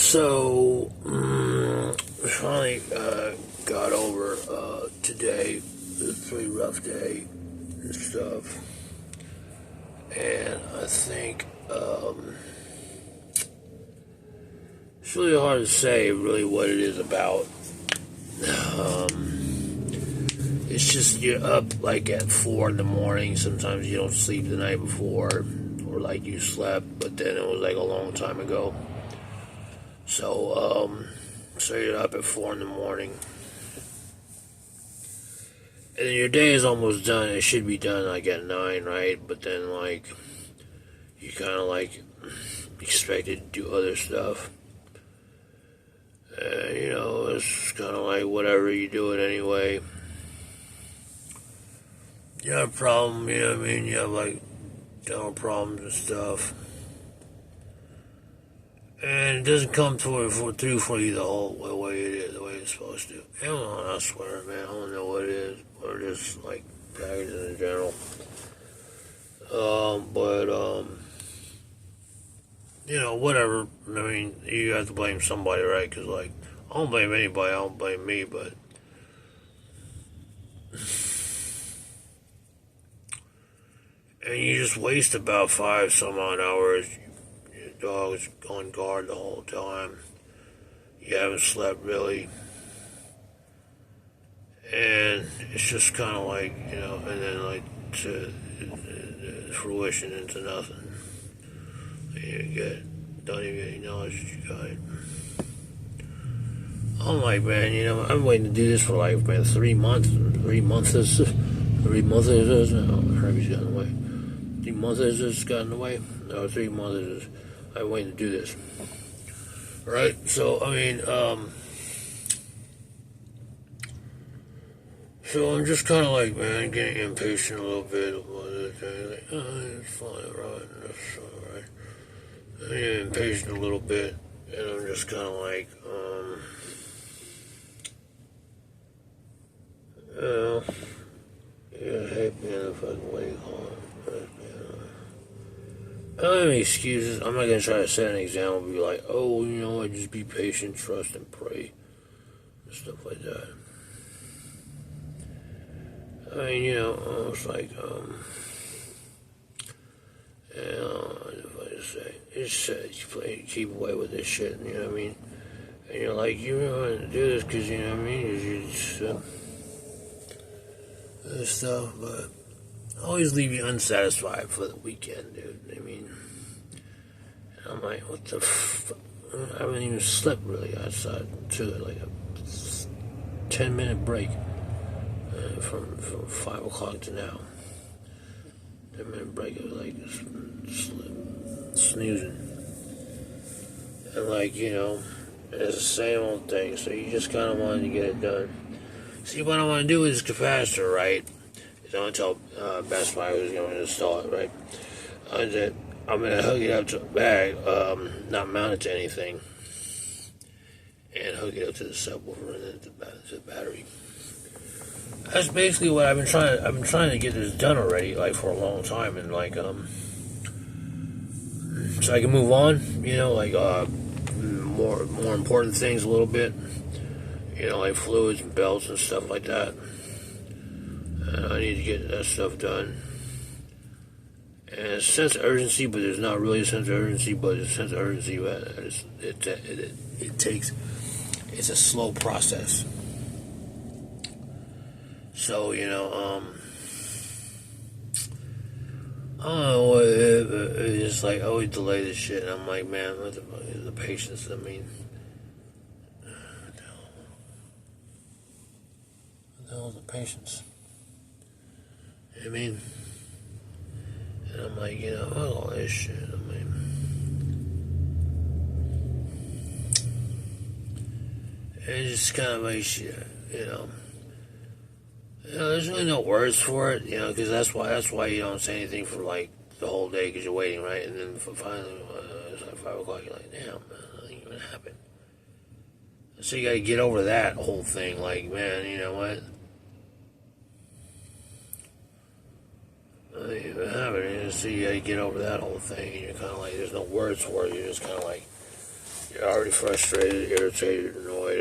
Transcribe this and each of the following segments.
So, finally got over today. It was a pretty rough day and stuff. And I think it's really hard to say really what it is about. It's just you're up like at 4 in the morning. Sometimes you don't sleep the night before, or like you slept, but then it was like a long time ago. So you're up at 4 in the morning. And then your day is almost done. It should be done like at 9, right? But then like, you kind of like expected to do other stuff. It's kind of like whatever, you do it anyway. You have a problem, you know what I mean? You have like dental problems and stuff. And it doesn't come through for you the whole way it is, the way it's supposed to. I swear, man, I don't know what it is, or just like packaging in general. Whatever. I mean, you have to blame somebody, right? Because like, I don't blame anybody. I don't blame me, but and you just waste about 5 some odd hours. Your dog's on guard the whole time. You haven't slept really. And it's just kind of like, and then like to fruition into nothing. Don't even get any knowledge that you got it. I'm like, man, I'm waiting to do this for like, man, 3 months. 3 months is this. 3 months is this. Oh, Herbie's got in the way. 3 months is this got in the way. No, 3 months is this. I'm waiting to do this. Right? So, I mean, so I'm just kind of like, man, getting impatient a little bit. Like, it's fine, right? That's all right. I'm getting impatient a little bit, and I'm just kind of like, hey, man, the fucking way on. I don't have any excuses. I'm not going to try to set an example and be like, oh, just be patient, trust, and pray, and stuff like that. I mean, it's like, just keep away with this shit, you know what I mean? And you're like, you want to do this because, you know what I mean? You just, this stuff, but always leave you unsatisfied for the weekend, dude. I mean, I'm like, what the I haven't even slept really outside to it, like a 10-minute break from 5 o'clock to now. 10-minute break, it was like snoozing. And like, it's the same old thing, so you just kind of wanted to get it done. See, what I want to do with this capacitor, right, is I'm going to tell Best Buy who's going to install it, right, that I'm going to hook it up to a bag, not mount it to anything, and hook it up to the subwoofer and then to the battery. That's basically what I've been trying to get this done already, like for a long time, and like so I can move on, like more important things a little bit, like fluids and belts and stuff like that. And I need to get that stuff done. And a sense of urgency, but there's not really a sense of urgency, but it's a sense of urgency. It takes. It's a slow process. So, I don't know, it's just like, I always delay this shit, and I'm like, man, what the fuck is the patience? I mean, what the hell is the patience? You know what I mean? And I'm like, all this shit, I mean, it just kind of makes you, there's really no words for it, because that's why you don't say anything for like the whole day because you're waiting, right? And then finally, it's like 5 o'clock. You're like, damn, man, nothing even happened. So you got to get over that whole thing. Like, man, you know what? Nothing even happened. So you got to get over that whole thing. And you're kind of like, there's no words for it. You're just kind of like, you're already frustrated, irritated, annoyed,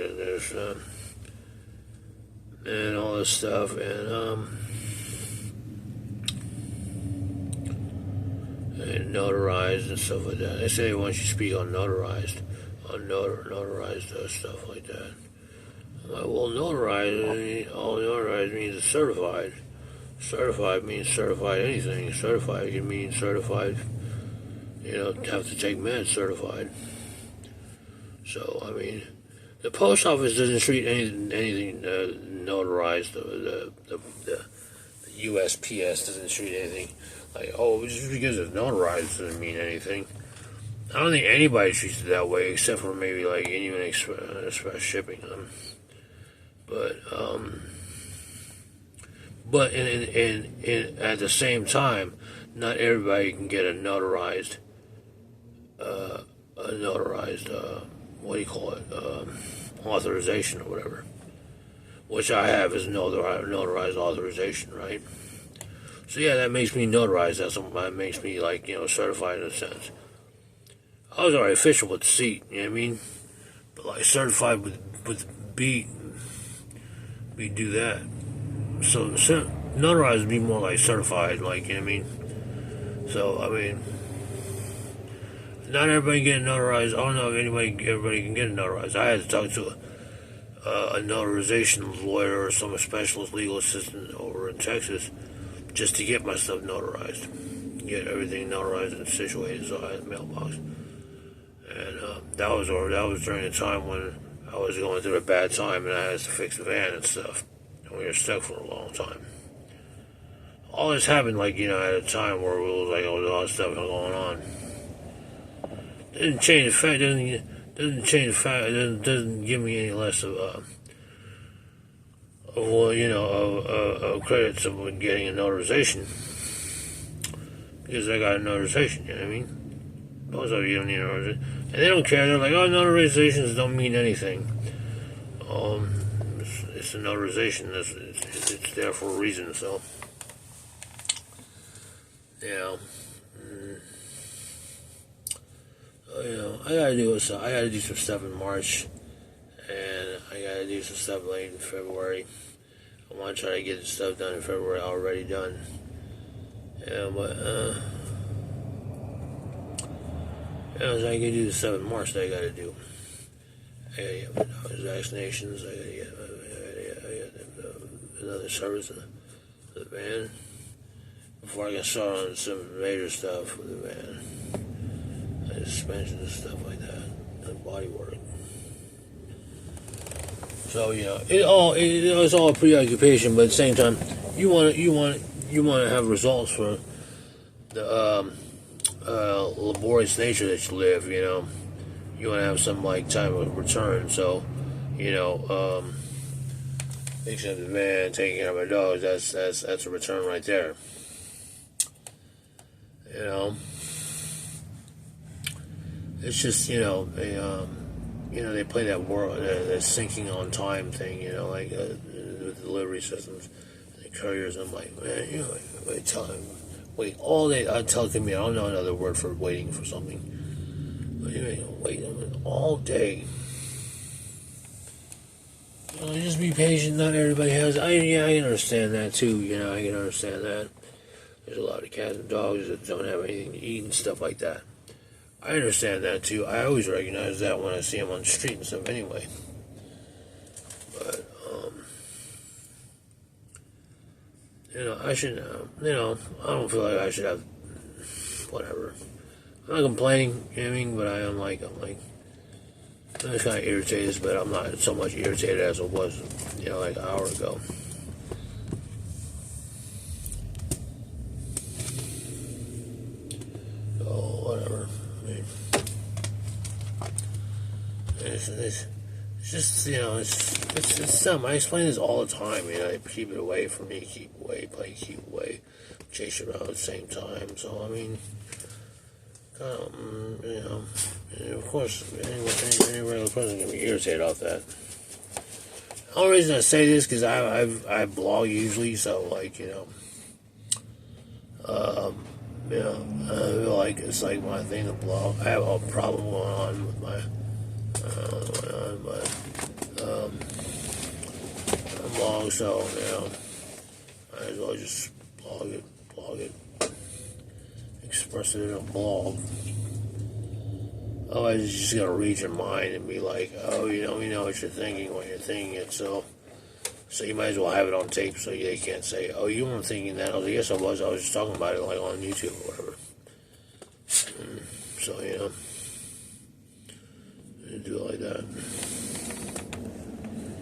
and all this stuff, and notarized and stuff like that. They say once you speak on notarized stuff like that. I'm like, well, notarized, all notarized means it's certified. Certified means certified anything. Certified can mean certified, have to take meds certified. So, I mean, the post office doesn't treat anything notarized. The USPS doesn't treat anything like, oh, just because it's notarized doesn't mean anything. I don't think anybody treats it that way, except for maybe like even express shipping them. But in at the same time, not everybody can get a notarized what do you call it, authorization or whatever, which I have is notarized authorization, right? So yeah, that makes me notarized. That makes me like certified in a sense. I was already official with the seat, you know what I mean? But like certified with B, we do that. So notarized would be more like certified, like, you know what I mean? So, I mean, not everybody can get notarized. I don't know if everybody can get notarized. I had to talk to a notarization lawyer or some specialist legal assistant over in Texas just to get my stuff notarized. Get everything notarized and situated so I had a mailbox. And that was during the time when I was going through a bad time and I had to fix the van and stuff. And we were stuck for a long time. All this happened at a time where it was like all this stuff going on. Doesn't change the fact. Doesn't change the fact. It doesn't give me any less of credits of getting a notarization because I got a notarization. You know what I mean? Most of you don't need a notarization, and they don't care. They're like, oh, notarizations don't mean anything. It's a notarization. It's there for a reason. So, I gotta do some stuff in March, and I gotta do some stuff late in February. I want to try to get the stuff done in February already done. So I can do the stuff in March that I gotta do. I gotta get my vaccinations. I gotta get another service of the van before I can start on some major stuff with the van. Suspension and stuff like that, and body work. So it's all a preoccupation, but at the same time, you want to have results for the laborious nature that you live. You want to have some time of return. So, fixing the van, taking care of my dogs. That's a return right there. It's just, they play that world, that syncing on time thing, with delivery systems and the couriers. I'm like, man, wait all day. I tell me, I don't know another word for waiting for something. But wait all day. Just be patient. Not everybody has. I can understand that too. I can understand that. There's a lot of cats and dogs that don't have anything to eat and stuff like that. I understand that too. I always recognize that when I see them on the street and stuff anyway. But, I should, I don't feel like I should have, whatever. I'm not complaining, you know what I mean? But I'm just kind of irritated, but I'm not so much irritated as I was, like an hour ago. Whatever. It's just, it's something. I explain this all the time. They keep it away from me, keep away, chase you around at the same time. So, I mean, of course, any regular person can be irritated off that. The only reason I say this because I blog usually, so I feel like it's like my thing to blog. I have a problem going on with what's going on, but I'm long, so might as well just blog it, express it in a blog. Otherwise, you just gotta read your mind and be like, oh, we know what you're thinking when you're thinking it, so you might as well have it on tape so they can't say, oh, you weren't thinking that. I was like, yes, I was just talking about it like on YouTube or whatever. So, do it like that.